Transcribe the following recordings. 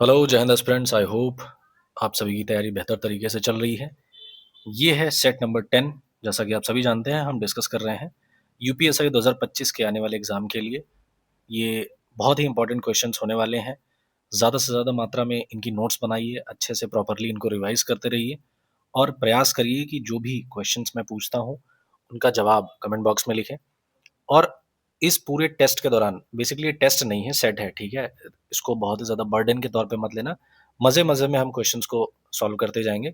Hello जय Hind friends, I hope आप सभी की तैयारी बेहतर तरीके से चल रही है। ये है सेट नंबर 10। जैसा कि आप सभी जानते हैं, हम डिस्कस कर रहे हैं यूपीएससी 2025 के आने वाले एग्ज़ाम के लिए। ये बहुत ही इंपॉर्टेंट क्वेश्चंस होने वाले हैं। ज़्यादा से ज़्यादा मात्रा में इनकी नोट्स बनाइए, अच्छे से प्रॉपरली इनको रिवाइज करते रहिए और प्रयास करिए कि जो भी क्वेश्चंस मैं पूछता हूँ उनका जवाब कमेंट बॉक्स में लिखें। और इस पूरे टेस्ट के दौरान, बेसिकली ये टेस्ट नहीं है, सेट है, ठीक है? इसको बहुत ही ज़्यादा बर्डन के तौर पे मत लेना। मज़े-मज़े में हम क्वेश्चंस को सॉल्व करते जाएँगे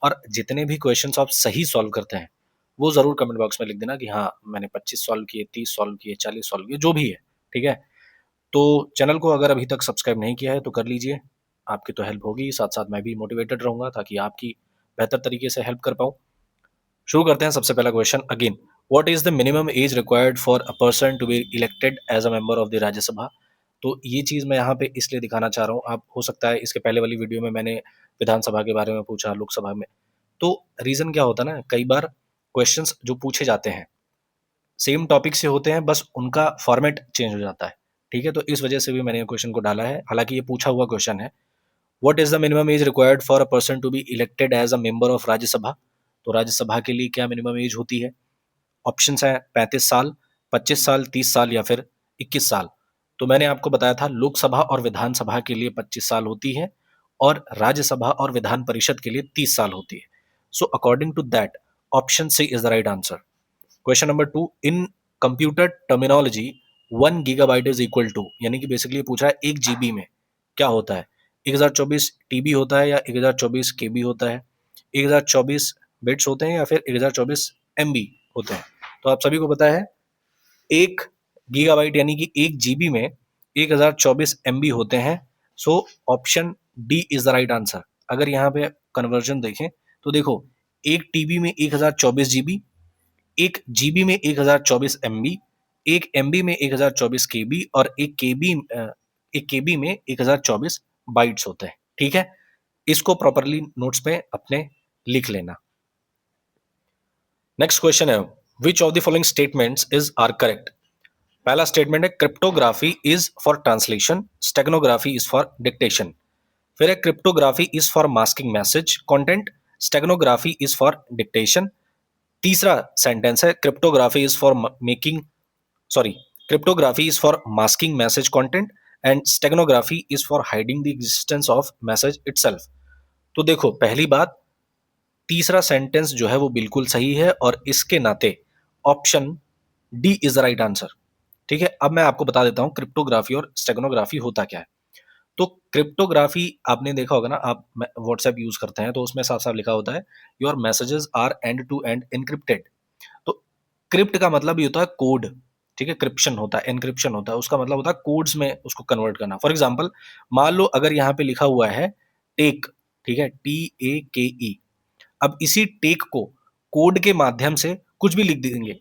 और जितने भी क्वेश्चंस आप सही सॉल्व करते हैं, वो ज़रूर कमेंट बॉक्स में लिख देना कि हाँ, मैंने 25 सॉल्व किए, 30 सॉल्व किए, 40 सॉल्व किए, जो भी है, ठीक है? तो चैनल को अगर अभी तक सब्सक्राइब नहीं किया है तो कर लीजिए, आपकी तो हेल्प होगी, साथ-साथ मैं भी मोटिवेटेड रहूँगा ताकि आपकी बेहतर तरीके से हेल्प कर पाऊँ। शुरू करते हैं। सबसे पहला question again, what is the minimum age required for a person to be elected as a member of the Rajya Sabha. तो ये चीज़ मैं यहाँ पे इसलिए दिखाना चाह रहा हूँ, आप हो सकता है इसके पहले वाली वीडियो में मैंने विधानसभा के बारे में पूछा, लोकसभा में। तो रीज़न क्या होता है ना, कई बार क्वेश्चंस जो पूछे जाते हैं सेम टॉपिक से होते हैं, बस उनका फॉर्मेट चेंज हो जाता है, ठीक है? तो इस वजह से भी मैंने ये क्वेश्चन को डाला है, हालांकि ये पूछा हुआ क्वेश्चन है। What is the minimum age required for a person to be elected as a member of Rajya Sabha. तो राज्यसभा के लिए क्या मिनिमम एज होती है? ऑप्शंस हैं 35 साल, 25 साल, 30 साल या फिर 21 साल। तो मैंने आपको बताया था लोकसभा और विधानसभा के लिए 25 साल होती है और राज्यसभा और विधान परिषद के लिए 30 साल होती है। So according to that option C is the right answer. Question number 2, in computer terminology 1 gigabyte is equal to, यानी कि बेसिकली पूछा है 1 जीबी में क्या होता है? 1024 टीबी होता है या 1024 केबी होता है, 1024 बिट्स होते हैं या फिर 1024 एमबी होते हैं? तो आप सभी को पता है 1 गीगाबाइट यानी कि 1 जीबी में 1024 एमबी होते हैं। So option D is the right answer. अगर यहाँ पे कन्वर्जन देखें तो देखो, 1 टीबी में 1024 जीबी, 1 जीबी में 1024 एमबी, 1 एमबी में 1024 केबी और 1 केबी में 1024 बाइट्स होते हैं, ठीक है? इसको प्रॉपरली नोट्स में अपने लिख लेना। नेक्स्ट क्वेश्चन है, which of the following statements is are correct. पहला स्टेटमेंट है cryptography is for translation, steganography is for dictation. फिर है cryptography is for masking message content, steganography is for dictation. तीसरा सेंटेंस है cryptography is for making sorry cryptography is for masking message content and steganography is for hiding the existence of message itself. तो देखो, पहली बात, तीसरा sentence जो है वो बिल्कुल सही है और इसके नाते option D is the right answer, ठीक है? अब मैं आपको बता देता हूं क्रिप्टोग्राफी और स्टेगनोग्राफी होता क्या है। तो क्रिप्टोग्राफी आपने देखा होगा ना, आप व्हाट्सएप यूज करते हैं तो उसमें साफ साफ लिखा होता है your messages are end to end encrypted. तो क्रिप्ट का मतलब ये होता है कोड, ठीक है? क्रिप्शन होता है, एनक्रिप्शन होता है, उसका मतलब होता है कोड्स में उसको कन्वर्ट करना। फॉर एग्जाम्पल, मान लो अगर यहाँ पे लिखा हुआ है टेक, ठीक है, TAKE। अब इसी टेक को कोड के माध्यम से कुछ भी लिख देंगे,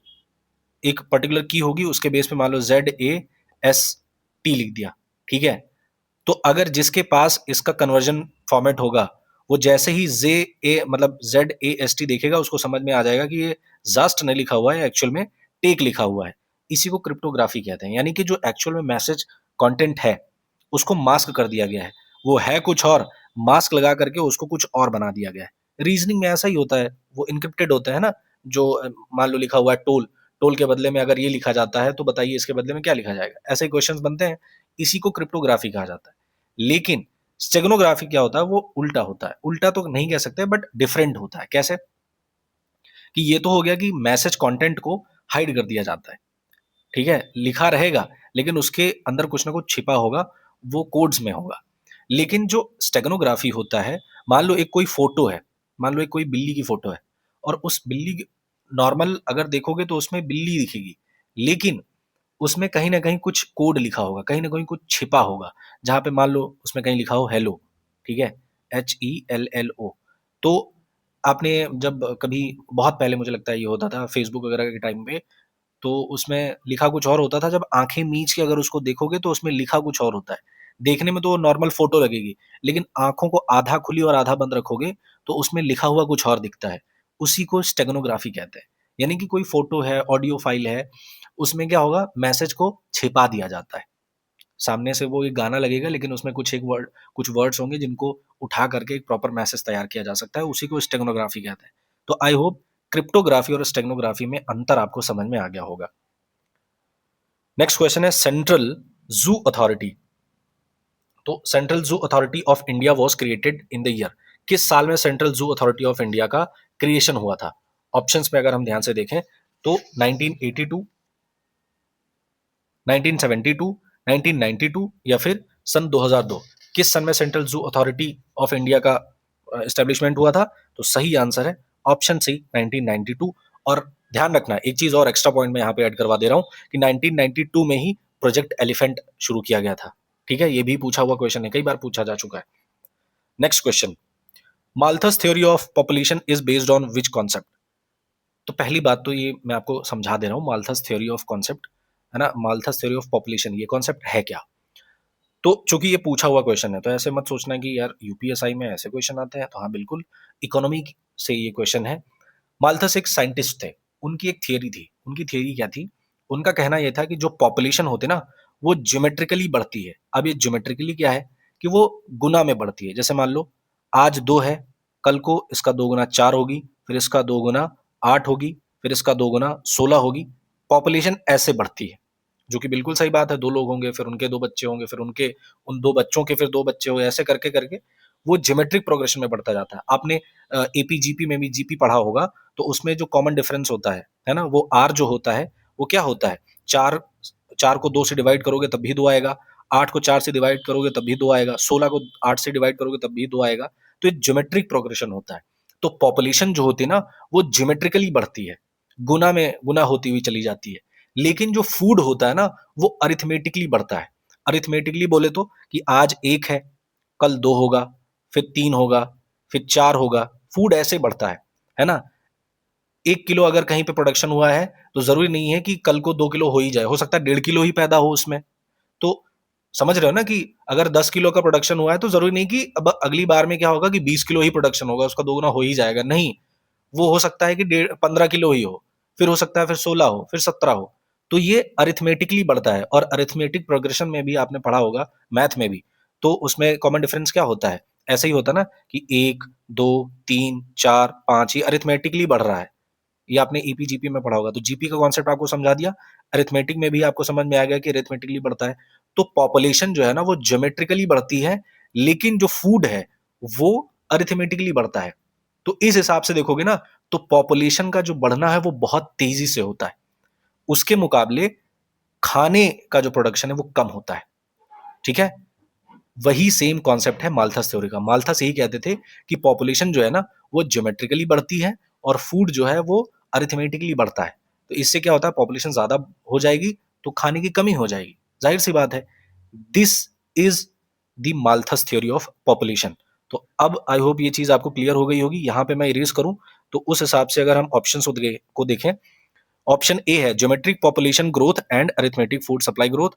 एक पर्टिकुलर की होगी, उसके बेस पे मान लो ZAST लिख दिया, ठीक है? तो अगर जिसके पास इसका कन्वर्जन फॉर्मेट होगा, वो जैसे ही ZAST देखेगा, उसको समझ में आ जाएगा कि ये जास्ट नहीं लिखा हुआ है, एक्चुअल में टेक लिखा हुआ है। इसी को क्रिप्टोग्राफी कहते हैं, यानी कि जो एक्चुअल में मैसेज कंटेंट है उसको मास्क कर दिया गया है। वो है कुछ और, मास्क लगा करके उसको कुछ और बना दिया गया है। रीजनिंग में ऐसा ही होता है, वो इनक्रिप्टेड होता है ना। जो मान लो लिखा हुआ है टोल, टोल के बदले में अगर ये लिखा जाता है तो बताइए इसके बदले में क्या लिखा जाएगा? ऐसे ही क्वेश्चंस बनते हैं। इसी को क्रिप्टोग्राफी कहा जाता है। लेकिन स्टेगनोग्राफी क्या होता है? वो उल्टा होता है। उल्टा तो नहीं कह सकते, बट डिफरेंट होता है। कैसे? कि ये तो हो गया कि मैसेज कंटेंट को हाइड कर दिया जाता है, ठीक है? लिखा रहेगा लेकिन उसके अंदर कुछ ना कुछ छिपा होगा, वो कोड्स में होगा। लेकिन जो स्टेगनोग्राफी होता है, मान लो एक कोई फोटो है, मान लो एक कोई बिल्ली की फोटो है और उस बिल्ली की नॉर्मल अगर देखोगे तो उसमें बिल्ली दिखेगी, लेकिन उसमें कहीं ना कहीं कुछ कोड लिखा होगा, कहीं ना कहीं कुछ छिपा होगा। जहां पे मान लो उसमें कहीं लिखा हो हेलो, ठीक है, HELLO। तो आपने जब कभी, बहुत पहले मुझे लगता है ये होता था फेसबुक वगैरह के टाइम पे, तो उसमें लिखा कुछ और होता था। जब आंखें मीच के अगर उसको देखोगे तो उसमें लिखा कुछ और होता है। देखने में तो नॉर्मल फोटो लगेगी, लेकिन आंखों को आधा खुली और आधा बंद रखोगे तो उसमें लिखा हुआ कुछ और दिखता है। उसी को स्टेगनोग्राफी कहते हैं। यानी कि कोई फोटो है, ऑडियो फाइल है, उसमें क्या होगा, मैसेज को छिपा दिया जाता है। सामने से वो एक गाना लगेगा लेकिन उसमें कुछ वर्ड्स होंगे जिनको उठा करके एक प्रॉपर मैसेज तैयार किया जा सकता है, उसी को स्टेगनोग्राफी कहते हैं। तो आई होप क्रिप्टोग्राफी और स्टेगनोग्राफी में अंतर आपको समझ में आ गया होगा। नेक्स्ट क्वेश्चन है सेंट्रल जू अथॉरिटी। तो central zoo authority of India was created in the year, किस साल में central zoo authority of India का क्रिएशन हुआ था? ऑप्शंस में अगर हम ध्यान से देखें तो 1982, 1972, 1992 या फिर सन 2002। किस सन में central zoo authority of India का एस्टेब्लिशमेंट हुआ था? तो सही आंसर है ऑप्शन सी 1992। और ध्यान रखना एक चीज और एक्स्ट्रा पॉइंट में यहाँ पे ऐड करवा दे रहा हूँ कि 1992 में ही प्रोजेक्ट एलिफेंट शुरू किया गया था। ठीक है, ये भी पूछा हुआ क्वेश्चन है, कई बार पूछा जा चुका है। Next question, Malthus theory of population is based on which concept? तो पहली बात तो ये मैं आपको समझा दे रहा हूँ, माल्थस थ्योरी ऑफ कॉन्सेप्ट है ना, माल्थस थ्योरी ऑफ पॉपुलेशन ये कॉन्सेप्ट है क्या? तो चूंकि ये पूछा हुआ क्वेश्चन है तो ऐसे मत सोचना कि यार यूपीएसआई में ऐसे क्वेश्चन आते हैं, तो हाँ बिल्कुल इकोनॉमी से ये क्वेश्चन है। माल्थस एक साइंटिस्ट थे, उनकी एक थियरी थी। उनकी थियरी क्या थी? उनका कहना यह था कि जो पॉपुलेशन होती है ना वो ज्योमेट्रिकली बढ़ती है। अब ये ज्योमेट्रिकली क्या है कि वो गुना में बढ़ती है। जैसे मान लो आज 2 है, कल को इसका 2 गुना 4 होगी, फिर इसका 2 गुना 8 होगी, फिर इसका 2 गुना 16 होगी। पॉपुलेशन ऐसे बढ़ती है, जो कि बिल्कुल सही बात है। 2 लोग होंगे, फिर उनके 2 बच्चे होंगे, फिर उनके उन 2 बच्चों के फिर 2 बच्चे होंगे, ऐसे करके करके वो ज्योमेट्रिक प्रोग्रेशन में बढ़ता जाता है। आपने एपीजीपी में भी जीपी पढ़ा होगा, तो उसमें जो कॉमन डिफरेंस होता है ना, वो आर जो होता है वो क्या होता है? 4 4 को 2 से डिवाइड करोगे तब भी 2 आएगा, 8 को 4 से डिवाइड करोगे तब भी 2 आएगा, 16 को 8 से डिवाइड करोगे तब भी 2 आएगा। तो ये ज्योमेट्रिक प्रोग्रेशन होता है। तो पॉपुलेशन जो होती है ना वो ज्योमेट्रिकली बढ़ती है, गुना में गुना होती हुई चली जाती है। लेकिन जो फूड होता है ना वो अरिथमेटिकली बढ़ता है। अरिथमेटिकली बोले तो कि आज 1 है, कल 2 होगा, फिर 3 होगा, फिर 4 होगा। फूड ऐसे बढ़ता है ना। 1 किलो अगर कहीं पे प्रोडक्शन हुआ है तो जरूरी नहीं है कि कल को 2 किलो हो ही जाए, हो सकता है 1.5 किलो ही पैदा हो उसमें। तो समझ रहे हो ना कि अगर 10 किलो का प्रोडक्शन हुआ है तो जरूरी नहीं कि अब अगली बार में क्या होगा कि 20 किलो ही प्रोडक्शन होगा, उसका 2 गुना हो ही जाएगा। नहीं, वो हो सकता है कि 15 किलो ही हो, फिर हो सकता है फिर 16 हो, फिर 17 हो। तो ये अरिथमेटिकली बढ़ता है। और अरिथमेटिक प्रोग्रेशन में भी आपने पढ़ा होगा, मैथ में भी, तो उसमें कॉमन डिफरेंस क्या होता है? ऐसे ही होता है ना कि 1 2 3 4 5 ये अरिथमेटिकली बढ़ रहा है। ये आपने ईपीजीपी में पढ़ा होगा, तो जीपी का कॉन्सेप्ट आपको समझा दिया। अरिथमेटिक में भी आपको समझ में आ गया कि अरिथमेटिकली बढ़ता है। तो पॉपुलेशन जो है ना वो ज्योमेट्रिकली बढ़ती है, लेकिन जो फूड है वो अरिथमेटिकली बढ़ता है। तो इस हिसाब से देखोगे ना तो पॉपुलेशन का जो बढ़ना है वो बहुत तेजी से होता है, उसके मुकाबले खाने का जो प्रोडक्शन है वो कम होता है। ठीक है, वही सेम कॉन्सेप्ट है माल्थस थ्योरी का। माल्थस यही कहते थे कि पॉपुलेशन जो है ना वो ज्योमेट्रिकली बढ़ती है और फूड जो है वो अरिथमेटिकली बढ़ता है। तो इससे क्या होता है, पॉपुलेशन ज्यादा हो जाएगी तो खाने की कमी हो जाएगी, जाहिर सी बात है। This is the Malthus theory of population. तो अब आई होप ये चीज आपको क्लियर हो गई होगी। यहां पे मैं इरेज करूं तो उस हिसाब से अगर हम ऑप्शन को देखें, ऑप्शन ए है geometric population growth and arithmetic food supply growth.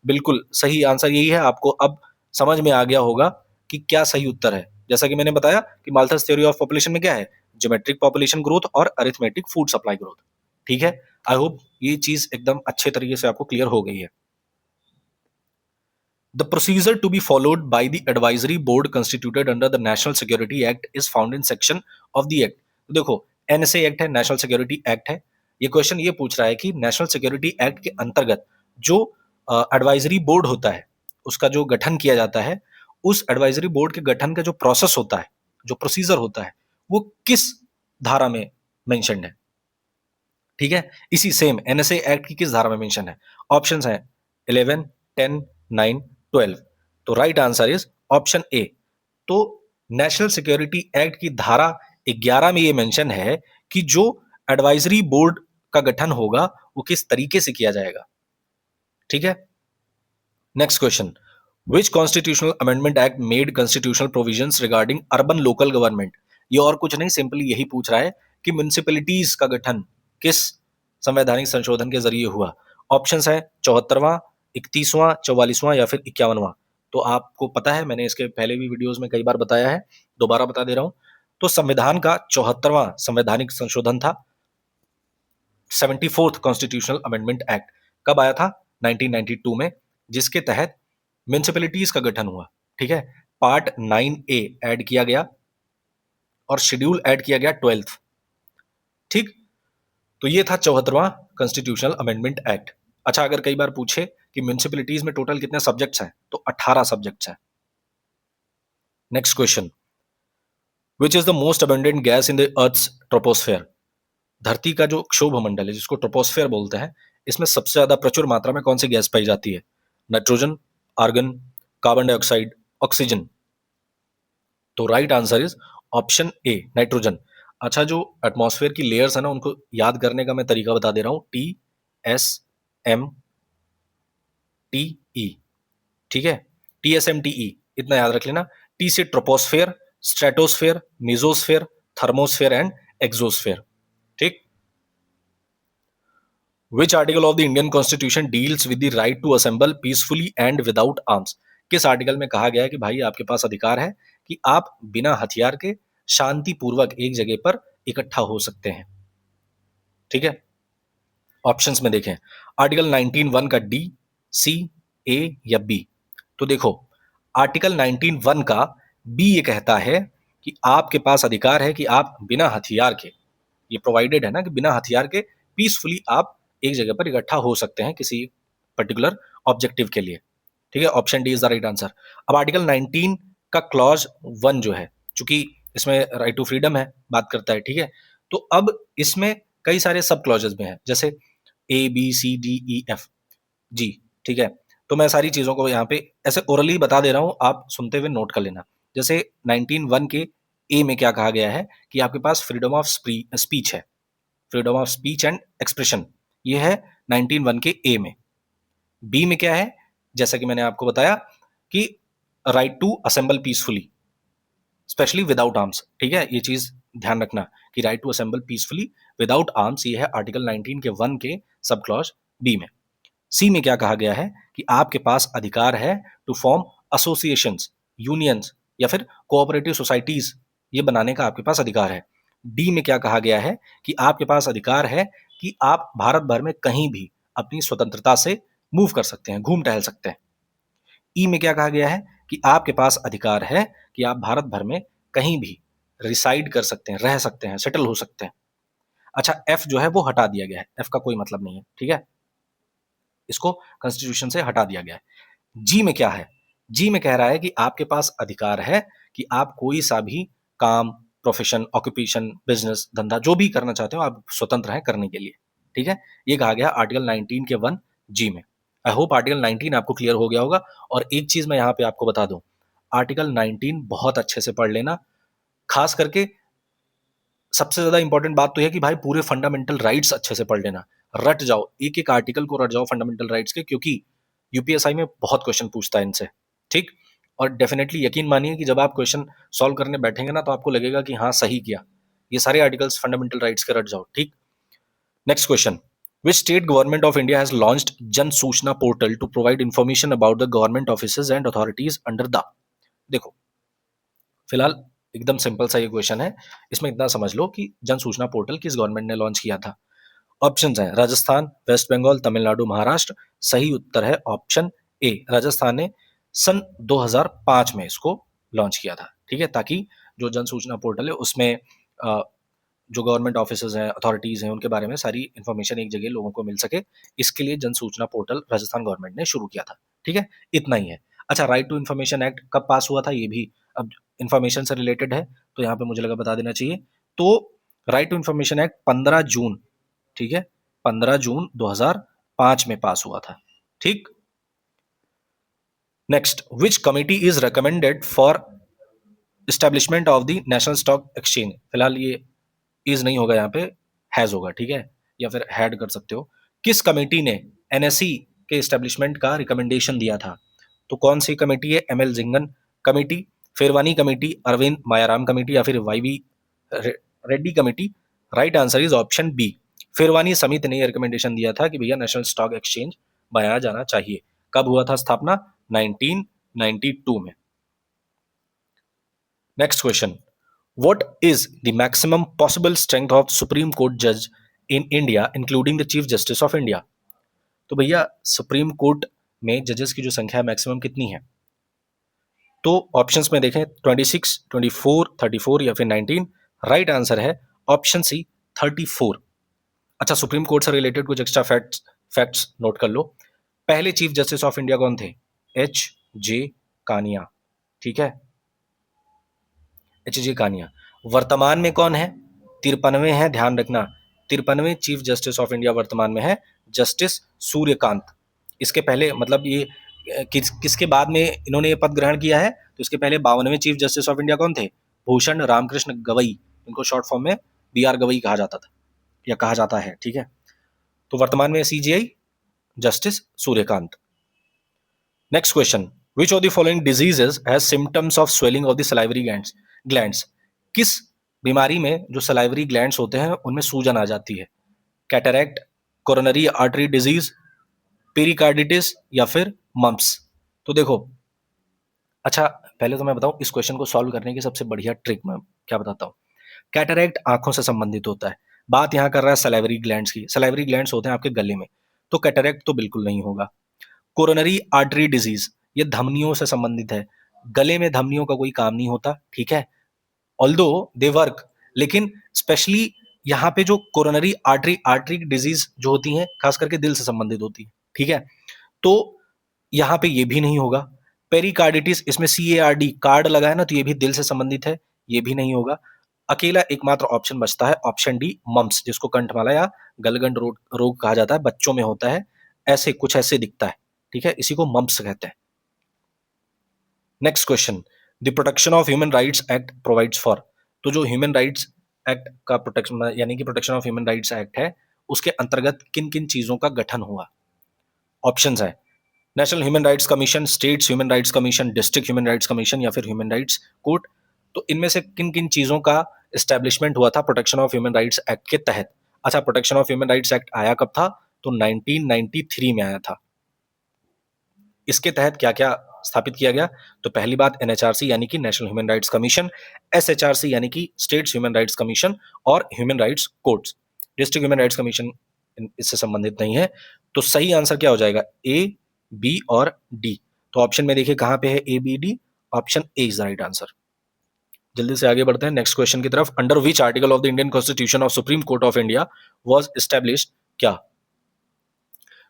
बिल्कुल सही आंसर यही है। आपको अब समझ में आ गया होगा कि क्या सही उत्तर है। जैसा कि मैंने बताया कि माल्थस थ्योरी ऑफ पॉपुलेशन में क्या है, ज्योमेट्रिक पॉपुलेशन ग्रोथ और अरिथमेटिक फूड सप्लाई ग्रोथ। ठीक है, आई होप ये चीज एकदम अच्छे तरीके से आपको क्लियर हो गई है। The procedure to be followed by the advisory board constituted under the National Security Act is found in section of the act। तो देखो एनएसए एक्ट है, नेशनल सिक्योरिटी एक्ट है। ये क्वेश्चन ये पूछ रहा है कि नेशनल सिक्योरिटी एक्ट के अंतर्गत जो एडवाइजरी बोर्ड होता है उसका जो गठन किया जाता है, उस एडवाइजरी बोर्ड के गठन का जो प्रोसेस होता है, जो प्रोसीजर होता है, वो किस धारा में मेंशन्ड है? ठीक है, इसी सेम एनएसए एक्ट की किस धारा में मेंशन है? ऑप्शंस हैं 11 10 9 12। तो राइट आंसर इज ऑप्शन ए। तो नेशनल सिक्योरिटी एक्ट की धारा 11 में ये मेंशन है कि जो एडवाइजरी बोर्ड का गठन होगा वो किस तरीके से किया जाएगा। ठीक है, next question, which constitutional amendment act made constitutional provisions regarding urban local government? ये और कुछ नहीं, सिंपली यही पूछ रहा है कि म्युनिसिपैलिटीज का गठन किस संवैधानिक संशोधन के जरिए हुआ। ऑप्शंस है 74वां, 31वां, 44वां या फिर 51वां। तो आपको पता है, मैंने इसके पहले भी वीडियोस में कई बार बताया है, दोबारा बता दे रहा हूं। तो संविधान का 74वां संवैधानिक संशोधन था, 74th कॉन्स्टिट्यूशनल अमेंडमेंट एक्ट। कब आया था? 1992 में, जिसके तहत म्यूनिसिपैलिटीज का गठन हुआ, ठीक है, पार्ट 9A ऐड किया गया और शेड्यूल ऐड किया गया 12th, ठीक। तो ये था 74वां कॉन्स्टिट्यूशनल अमेंडमेंट एक्ट। अच्छा, अगर कई बार पूछे कि म्यूनिसिपैलिटीज में टोटल कितने सब्जेक्ट्स हैं, तो 18 सब्जेक्ट्स हैं। Next question, which is the most abundant gas in the earth's troposphere? धरती का जो क्षोभ मंडल है, जिसको ट्रोपोस्फेयर बोलते हैं, इसमें सबसे ज्यादा प्रचुर मात्रा में कौन सी गैस पाई जाती है? Nitrogen, argon, carbon dioxide, oxygen. तो right answer is option A, nitrogen. अच्छा, जो एटमॉस्फेयर की लेयर्स है ना, उनको याद करने का मैं तरीका बता दे रहा हूं, TSMTE, ठीक है, TSMTE, इतना याद रख लेना। टी से troposphere, stratosphere, mesosphere, thermosphere and exosphere, ठीक। Which article of the Indian Constitution deals with the right to assemble peacefully and without arms? किस आर्टिकल में कहा गया है कि भाई आपके पास अधिकार है कि आप बिना हथियार के शांतिपूर्वक एक जगह पर इकट्ठा हो सकते हैं, ठीक है। ऑप्शंस में देखें, आर्टिकल 19(1) का डी, सी, ए या बी। तो देखो, आर्टिकल 19(1) का बी ये कहता है कि आपके पास अधिकार है कि आप बिना हथियार के, ये प्रोवाइडेड है ना कि बिना हथियार के पीसफुली आप एक जगह पर इकट्ठा हो सकते हैं किसी पर्टिकुलर ऑब्जेक्टिव के लिए, ठीक है। Option D is the right answer. अब आर्टिकल 19 का क्लॉज 1 जो है, चूंकि इसमें राइट टू फ्रीडम है, बात करता है, ठीक है, तो अब इसमें कई सारे सब क्लॉजेस में है, जैसे ABCDEF जी, ठीक है। तो मैं सारी चीजों को यहाँ पे ऐसे ओरली बता दे रहा हूँ, आप सुनते हुए नोट कर लेना। जैसे 19(1) के ए में क्या कहा गया है कि आपके पास फ्रीडम ऑफ स्पीच है, freedom of speech and expression, ये है 19(1) के ए में। बी में क्या है, जैसा कि मैंने आपको बताया कि right to assemble peacefully, specially without arms, ठीक है, ये चीज ध्यान रखना कि right to assemble peacefully without arms, ये है आर्टिकल 19 के 1 के सब क्लॉज बी में। सी में क्या कहा गया है कि आपके पास अधिकार है टू फॉर्म एसोसिएशंस, यूनियंस या फिर कोऑपरेटिव सोसाइटीज, ये बनाने का आपके पास अधिकार है। डी में क्या कहा गया है कि आपके पास अधिकार है कि आप भारत भर में कहीं भी अपनी स्वतंत्रता से मूव कर सकते हैं, घूम टहल सकते हैं। ई में क्या कहा गया है कि आपके पास अधिकार है कि आप भारत भर में कहीं भी रिसाइड कर सकते हैं, रह सकते हैं, सेटल हो सकते हैं। अच्छा, एफ जो है वो हटा दिया गया है, एफ का कोई मतलब नहीं है, ठीक है, इसको कॉन्स्टिट्यूशन से हटा दिया गया है। जी में क्या है, जी में कह रहा है कि आपके पास अधिकार है कि आप कोई सा भी काम, प्रोफेशन, ऑक्यूपेशन, बिजनेस, धंधा जो भी करना चाहते हो, आप स्वतंत्र हैं करने के लिए, ठीक है। ये कहा गया आर्टिकल 19 के 1 जी में। आई होप आर्टिकल 19 आपको क्लियर हो गया होगा। और एक चीज मैं यहाँ पे आपको बता दूं, आर्टिकल 19 बहुत अच्छे से पढ़ लेना, खास करके सबसे ज्यादा इंपॉर्टेंट बात तो है कि भाई पूरे फंडामेंटल राइट्स अच्छे से पढ़ लेना, रट जाओ, एक एक आर्टिकल को रट जाओ फंडामेंटल राइट्स के, क्योंकि यूपीएसआई में बहुत क्वेश्चन पूछता है इनसे, ठीक। और डेफिनेटली यकीन मानिए कि जब आप क्वेश्चन सॉल्व करने बैठेंगे ना, तो आपको लगेगा कि हाँ सही किया, ये सारे आर्टिकल्स फंडामेंटल राइट्स के रट जाओ, ठीक। Next question, which state government of India has launched Jan Suchna portal to provide information about the government offices and authorities under the. देखो, फिलहाल एकदम सिंपल सा ये क्वेश्चन है, इसमें इतना समझ लो कि जन सूचना पोर्टल किस गवर्नमेंट ने लॉन्च किया था। ऑप्शंस हैं राजस्थान, वेस्ट बंगाल, तमिलनाडु, महाराष्ट्र। सही उत्तर है ऑप्शन ए, राजस्थान ने सन 2005 में इसको लॉन्च किया था, ठीक है, ताकि जो जन सूचना पोर्टल है उसमें जो गवर्नमेंट ऑफिसर्स हैं, अथॉरिटीज हैं, उनके बारे में सारी इन्फॉर्मेशन एक जगह लोगों को मिल सके, इसके लिए जन सूचना पोर्टल राजस्थान गवर्नमेंट ने शुरू किया था, ठीक है, इतना ही है। अच्छा, राइट टू इन्फॉर्मेशन एक्ट कब पास हुआ था, ये भी अब इन्फॉर्मेशन से रिलेटेड है, तो यहाँ पे मुझे लगा बता देना चाहिए। तो राइट टू इन्फॉर्मेशन एक्ट 15 जून, ठीक है, 15 जून 2005 में पास हुआ था, ठीक। Next, which committee is recommended for establishment of the national stock exchange? फिलहाल ये इज नहीं होगा, यहाँ पे हैज होगा, ठीक है, या फिर हैड कर सकते हो। किस कमेटी ने एनएसई के एस्टेब्लिशमेंट का रिकमेंडेशन दिया था? तो कौन सी कमेटी है? ML Jhingan committee, Pherwani committee, Arvind Mayaram committee या फिर YV Reddy committee? Right answer is option B, Pherwani समिति ने यह रिकमेंडेशन दिया था कि भैया नेशनल स्टॉक एक्सचेंज बनाया जाना चाहिए। कब हुआ था स्थापना? 1992 में। Next question, what is the maximum possible strength of Supreme Court judge in India including the Chief Justice of India? तो भैया सुप्रीम कोर्ट में जजेस की जो संख्या है मैक्सिमम कितनी है? तो ऑप्शंस में देखें 26, 24, 34 या फिर 19। राइट आंसर है ऑप्शन सी 34। अच्छा, सुप्रीम कोर्ट से रिलेटेड कुछ एक्स्ट्रा फैक्ट्स नोट कर लो। पहले चीफ जस्टिस ऑफ इंडिया कौन थे? H J Kania. ठीक है, एच जे कानिया। वर्तमान में कौन है? 53वें हैं, ध्यान रखना। 53वें चीफ जस्टिस ऑफ इंडिया वर्तमान में है जस्टिस सूर्यकांत। इसके पहले मतलब ये किसके बाद में इन्होंने ये पद ग्रहण किया है? तो इसके पहले 52वें चीफ जस्टिस ऑफ इंडिया कौन थे? भूषण रामकृष्ण गवई। इनको शॉर्ट फॉर्म में बी आर गवई कहा जाता था या कहा जाता है। ठीक है, तो वर्तमान में CGI justice Suryakant. Next question, which of the following diseases has symptoms of swelling of the salivary glands? किस बीमारी में जो सलाइवरी ग्लैंड्स होते हैं उनमें सूजन आ जाती है? Cataract, coronary artery disease, pericarditis या फिर मम्प्स? तो देखो, अच्छा पहले तो मैं बताऊं इस क्वेश्चन को सॉल्व करने की सबसे बढ़िया ट्रिक मैं क्या बताता हूं। कैटरैक्ट आंखों से संबंधित होता है, बात यहां कर रहा है सलाइवरी ग्लैंड्स की। सलाइवरी ग्लैंड्स होते हैं आपके गले में, तो कैटरैक्ट तो बिल्कुल नहीं होगा। कोरोनरी आर्टरी डिजीज, ये धमनियों से संबंधित है। गले में धमनियों का कोई काम नहीं होता, ठीक है, ऑल्दो दे वर्क, लेकिन स्पेशली यहाँ पे जो कोरोनरी आर्टरी डिजीज जो होती हैं खास करके दिल से संबंधित होती है। ठीक है, तो यहाँ पे ये भी नहीं होगा। पेरिकार्डिटिस, इसमें CARD कार्ड लगा है ना, तो ये भी दिल से संबंधित है, ये भी नहीं होगा। अकेला एकमात्र ऑप्शन बचता है ऑप्शन डी, मम्प्स, जिसको कंठमाला या गलगंड रोग कहा जाता है, बच्चों में होता है, ऐसे कुछ ऐसे दिखता है। ठीक है, इसी को मम्प्स कहते हैं। Next question, the protection of human rights act provides for? तो जो ह्यूमन राइट्स एक्ट का प्रोटेक्शन यानी कि protection of human rights act है, उसके अंतर्गत किन किन चीजों का गठन हुआ? ऑप्शंस है national human rights commission, states human rights commission, district human rights commission या फिर ह्यूमन राइट्स कोर्ट। तो इनमें से किन किन चीजों का एस्टेब्लिशमेंट हुआ था protection of human rights act के तहत? अच्छा, protection of human rights act आया कब था? तो 1993 में आया था। इसके तहत क्या क्या स्थापित किया गया? तो पहली बात NHRC यानी कि national human rights commission, SHRC यानी कि स्टेट्स ह्यूमन राइट्स कमीशन और human rights courts. District human rights commission इससे संबंधित नहीं है। तो सही आंसर क्या हो जाएगा? A, B और D। तो ऑप्शन में देखिए कहां पे है A, B, D। Option A is the right answer. जल्दी से आगे बढ़ते हैं नेक्स्ट क्वेश्चन की तरफ। Under which article of the Indian constitution of supreme court of India was established? क्या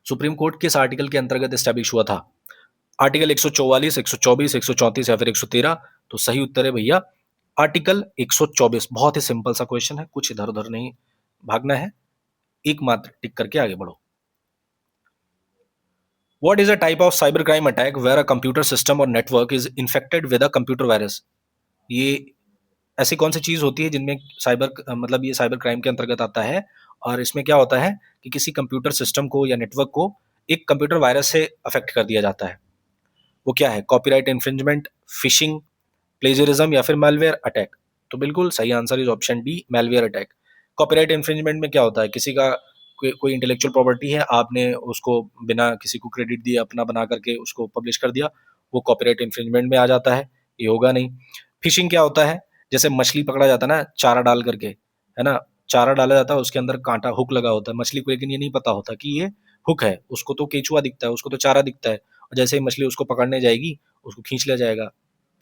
सुप्रीम कोर्ट किस आर्टिकल के अंतर्गत एस्टैब्लिश हुआ था? आर्टिकल 144, 124, 134 या फिर 113? तो सही उत्तर है भैया आर्टिकल 124। बहुत ही सिंपल सा क्वेश्चन है, कुछ इधर उधर नहीं भागना है, एक मात्र टिक करके आगे बढ़ो। What is a type of cybercrime attack where a computer system or network is infected with a computer virus? ये ऐसी कौन सी चीज होती है जिनमें साइबर मतलब ये साइबर क्राइम के अंतर्गत आता है? और इसमें क्या होता है कि किसी कंप्यूटर सिस्टम को या नेटवर्क को एक कंप्यूटर वायरस से अफेक्ट कर दिया जाता है। वो क्या है? कॉपीराइट इन्फ्रिंजमेंट, फिशिंग, प्लेजरिज्म या फिर मैलवेयर अटैक? तो बिल्कुल सही answer is option D, malware attack. Copyright infringement में क्या होता है? किसी का कोई इंटेलेक्चुअल प्रॉपर्टी है, आपने उसको बिना किसी को क्रेडिट दिए अपना बना करके उसको पब्लिश कर दिया, वो कॉपीराइट इन्फ्रिंजमेंट में आ जाता है, ये होगा नहीं। फिशिंग क्या होता है? जैसे मछली पकड़ा जाता है ना चारा डाल करके, है ना, चारा डाला जाता है, उसके अंदर कांटा हुक लगा होता है मछली को, लेकिन ये नहीं पता होता कि ये हुक है, उसको तो केचुआ दिखता है, उसको तो चारा दिखता है, और जैसे ही मछली उसको पकड़ने जाएगी उसको खींच लिया जाएगा,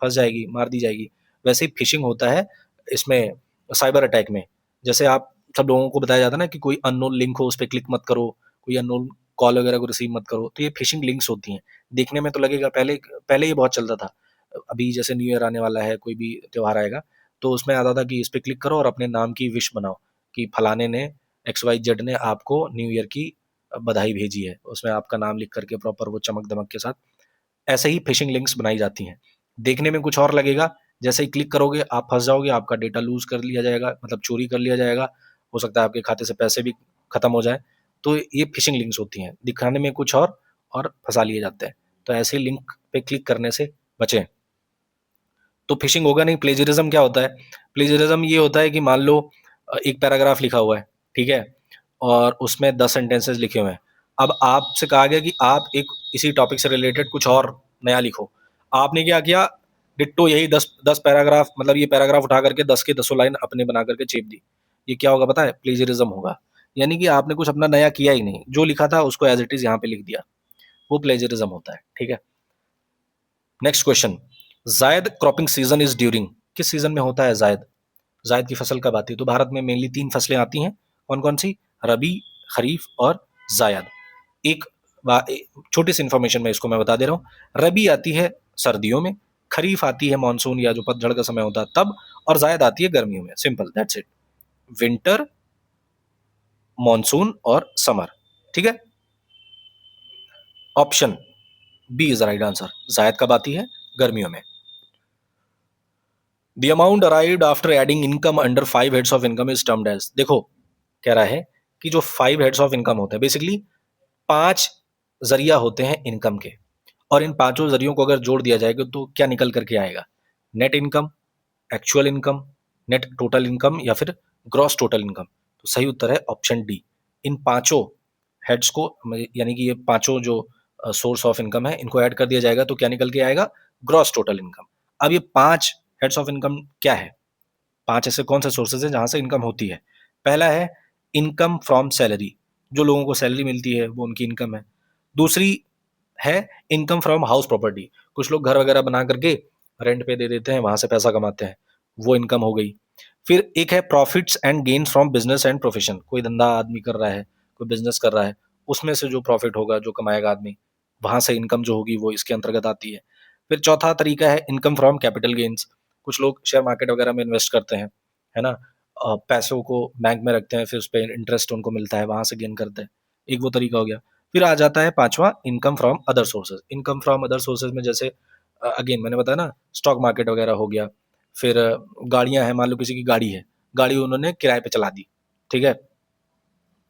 फंस जाएगी, मार दी जाएगी। वैसे ही फिशिंग होता है इसमें, साइबर अटैक में। जैसे आप सब लोगों को बताया जाता है ना कि कोई अननोन लिंक हो उस पर क्लिक मत करो, कोई अननोन कॉल वगैरह को रिसीव मत करो, तो ये फिशिंग लिंक्स होती हैं। देखने में तो लगेगा, पहले पहले ये बहुत चलता था, अभी जैसे न्यू ईयर आने वाला है, कोई भी त्यौहार आएगा, तो उसमें आता था कि इस पर क्लिक करो और अपने नाम की विश बनाओ कि फलाने ने XYZ ने आपको न्यू ईयर की बधाई भेजी है, उसमें आपका नाम लिख करके प्रॉपर वो चमक दमक के साथ। ऐसे ही फिशिंग लिंक्स बनाई जाती हैं, देखने में कुछ और लगेगा, जैसे ही क्लिक करोगे आप फंस जाओगे, आपका डेटा लूज कर लिया जाएगा, मतलब चोरी कर लिया जाएगा, हो सकता है आपके खाते से पैसे भी खत्म हो जाए। तो ये फिशिंग लिंक्स होती हैं, दिखाने में कुछ और फंसा लिए जाते हैं। तो ऐसे लिंक पे क्लिक करने से बचें। तो फिशिंग होगा नहीं। प्लेजरिज्म क्या होता है? प्लेजरिज्म ये होता है कि मान लो एक पैराग्राफ लिखा हुआ है, ठीक है, और उसमें 10 सेंटेंसेस लिखे हुए हैं। अब आपसे कहा गया कि आप एक इसी टॉपिक से रिलेटेड कुछ और नया लिखो। आपने क्या किया? डिट्टो यही 10 पैराग्राफ, मतलब ये पैराग्राफ उठा करके 10 के 10 लाइन अपने बना करके चेप दी। ये क्या होगा पता है? प्लेजरिज्म होगा। यानी कि आपने कुछ अपना नया किया ही नहीं, जो लिखा था उसको एज इट इज यहाँ पे लिख दिया। वो प्लेजरिज्म होता है, ठीक है। नेक्स्ट क्वेश्चन, जायद क्रॉपिंग सीजन इज ड्यूरिंग, किस सीजन में होता है जायद? जायद की फसल कब आती है? तो भारत में मेनली 3 फसलें आती हैं, कौन कौन सी? रबी, खरीफ और जायद। एक छोटी सी इंफॉर्मेशन में इसको मैं बता दे रहा हूँ। रबी आती है सर्दियों में, खरीफ आती है मानसून या जो पतझड़ का समय होता है तब, और जायद आती है गर्मियों में। Simple, that's it. Winter, monsoon और समर, ठीक है। Option B is the right answer. जायद कब आती है? गर्मियों में। The amount arrived after adding income under 5 heads of income is termed as, देखो कह रहा है कि जो 5 हेड्स ऑफ इनकम होते हैं, बेसिकली 5 जरिया होते हैं इनकम के, और इन पांचों जरियों को अगर जोड़ दिया जाएगा तो क्या निकल करके आएगा? Net income, actual income, net total income या फिर ग्रॉस टोटल इनकम। तो सही उत्तर है ऑप्शन डी। इन पांचों हेड्स को, यानी कि ये पांचों जो सोर्स ऑफ इनकम है, इनको ऐड कर दिया जाएगा तो क्या निकल के आएगा? Gross total income. अब ये 5 हेड्स ऑफ इनकम क्या है? 5 ऐसे कौन से सोर्सेज हैं जहां से इनकम होती है? पहला है इनकम फ्रॉम सैलरी, जो लोगों को सैलरी मिलती है वो उनकी इनकम है। दूसरी है इनकम फ्रॉम हाउस प्रॉपर्टी, कुछ लोग घर वगैरह बना करके रेंट पे दे देते हैं, वहां से पैसा कमाते हैं, वो इनकम हो गई। फिर एक है profits and gains from business and profession, कोई धंधा आदमी कर रहा है, कोई बिजनेस कर रहा है, उसमें से जो प्रॉफिट होगा, जो कमाएगा आदमी, वहां से इनकम जो होगी वो इसके अंतर्गत आती है। फिर चौथा तरीका है इनकम फ्रॉम कैपिटल गेन्स, कुछ लोग शेयर मार्केट वगैरह में इन्वेस्ट करते हैं, है ना, पैसों को बैंक में रखते हैं, फिर उस पर इंटरेस्ट उनको मिलता है, वहां से गेन करते हैं, एक वो तरीका हो गया। फिर आ जाता है पांचवा income from other sources. Income from other sources में जैसे अगेन मैंने बताया ना, स्टॉक मार्केट वगैरह हो गया। फिर गाड़ियां हैं, मान लो किसी की गाड़ी है, गाड़ी उन्होंने किराए पे चला दी, ठीक है,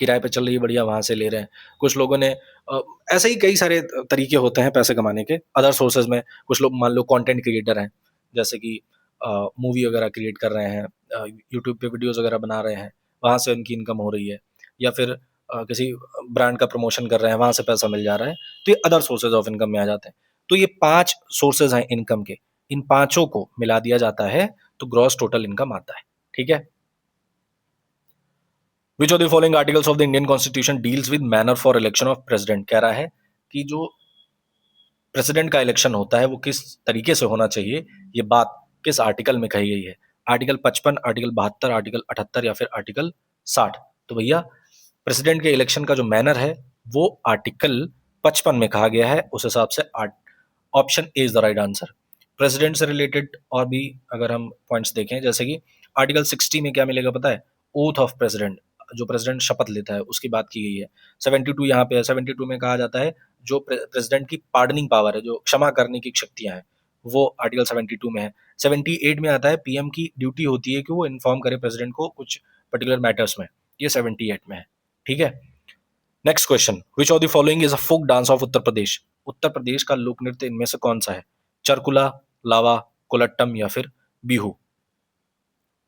किराए पे चल रही है, बढ़िया, वहां से ले रहे हैं। कुछ लोगों ने ऐसे ही कई सारे तरीके होते हैं पैसे कमाने के अदर सोर्सेज में। कुछ लोग मान लो कंटेंट क्रिएटर हैं, जैसे कि मूवी वगैरह क्रिएट कर रहे हैं, यूट्यूब पे वीडियोस वगैरह बना रहे हैं, वहां से उनकी इनकम हो रही है। या फिर किसी ब्रांड का प्रमोशन कर रहे हैं, वहां से पैसा मिल जा रहा है, तो ये अदर सोर्सेज ऑफ इनकम में आ जाते हैं। तो ये 5 सोर्सेज हैं इनकम के, इन पांचों को मिला दिया जाता है तो ग्रॉस टोटल इनकम आता है, ठीक है। Which of the following articles of the Indian constitution deals with manner for election of president, कह रहा है कि जो प्रेसिडेंट का इलेक्शन होता है वो किस तरीके से होना चाहिए, ये बात किस आर्टिकल में कही गई है? आर्टिकल 55, आर्टिकल 72, आर्टिकल 78 या फिर आर्टिकल 60? तो भैया प्रेसिडेंट के इलेक्शन का जो मैनर है वो आर्टिकल 55 में कहा गया है, उस हिसाब से option A is the right answer. President से रिलेटेड और भी अगर हम पॉइंट्स देखें, जैसे कि आर्टिकल 60 में क्या मिलेगा पता है? ओथ ऑफ प्रेसिडेंट, जो प्रेसिडेंट शपथ लेता है उसकी बात की गई है। 72 यहाँ पे है, 72 में कहा जाता है जो प्रेसिडेंट की पार्डनिंग पावर है, जो क्षमा करने की शक्तियां हैं, वो आर्टिकल 72 में है। 78 में आता है पीएम की ड्यूटी होती है कि वो इन्फॉर्म करे प्रेसिडेंट को कुछ पर्टिकुलर मैटर्स में, ये 78 में है, ठीक है। Next question, which of the following is a folk dance of Uttar Pradesh? Uttar Pradesh का लोक नृत्य इनमें से कौन सा है? चरकुला, लावा, कोलट्टम या फिर बिहू?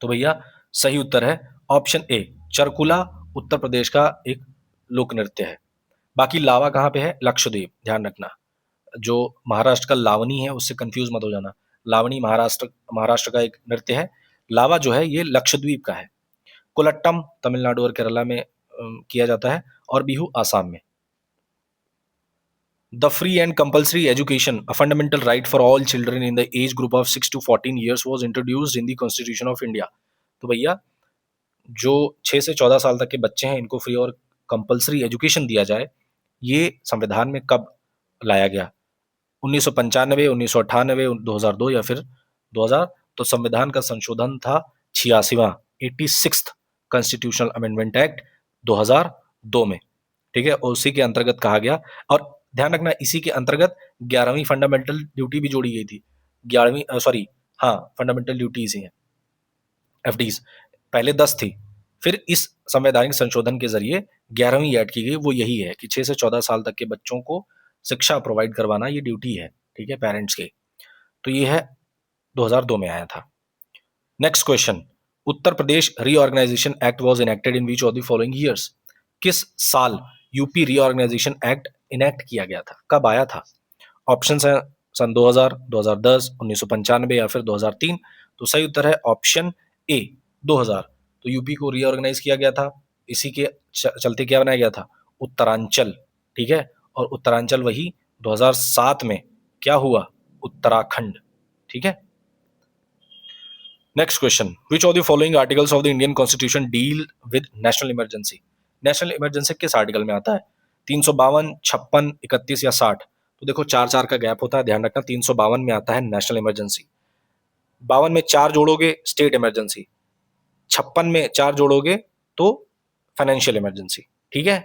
तो भैया सही उत्तर है ऑप्शन ए, चरकुला उत्तर प्रदेश का एक लोक नृत्य है। बाकी लावा कहाँ पे है? लक्षद्वीप, ध्यान रखना। जो महाराष्ट्र का लावनी है उससे कंफ्यूज मत हो जाना, लावनी महाराष्ट्र महाराष्ट्र का एक नृत्य है, लावा जो है ये लक्षद्वीप का है। कोलट्टम तमिलनाडु और केरला में किया जाता है, और बिहू आसाम में। The free and compulsory education, a fundamental right for all children in the age group of 6 to 14 years was introduced in the constitution of India. तो भैया जो 6 से 14 साल तक के बच्चे हैं इनको फ्री और कंपल्सरी एजुकेशन दिया जाए, ये संविधान में कब लाया गया? 1995, 1998, 2002 या फिर 2000? तो संविधान का संशोधन था 86वां, 86th कॉन्स्टिट्यूशनल अमेंडमेंट एक्ट 2002 में, ठीक है, और उसी के अंतर्गत कहा गया। और ध्यान रखना इसी के अंतर्गत 11वीं फंडामेंटल ड्यूटी भी जोड़ी गई थी। 11वीं, सॉरी, हाँ, फंडामेंटल ड्यूटीज ही हैं, एफडीज, पहले 10 थी, फिर इस संवैधानिक संशोधन के जरिए 11वीं ऐड की गई, वो यही है कि 6 से 14 साल तक के बच्चों को शिक्षा प्रोवाइड करवाना ये ड्यूटी है, ठीक है, पेरेंट्स के। तो ये है 2002 में आया था। Next question, Uttar Pradesh reorganisation act was enacted in which of the following years? किस साल यूपी रीऑर्गेनाइजेशन एक्ट इनेक्ट किया गया था, कब आया था? ऑप्शन है सन 2000, 2010, 1995 या फिर 2003। तो सही उत्तर है ऑप्शन ए, 2000। तो यूपी को रीऑर्गेनाइज किया गया था, इसी के चलते क्या बनाया गया था? उत्तरांचल, ठीक है, और उत्तरांचल वही 2007 में क्या हुआ? उत्तराखंड। ठीक है। Next question, which of the following articles of the Indian constitution deal with national emergency? National emergency किस आर्टिकल में आता है? 352, 56, 31 या 60? तो देखो 4 का गैप होता है, ध्यान रखना। 352 में आता है नेशनल इमरजेंसी, 52 में 4 जोड़ोगे स्टेट इमरजेंसी, 56 में 4 जोड़ोगे तो फाइनेंशियल इमरजेंसी। ठीक है,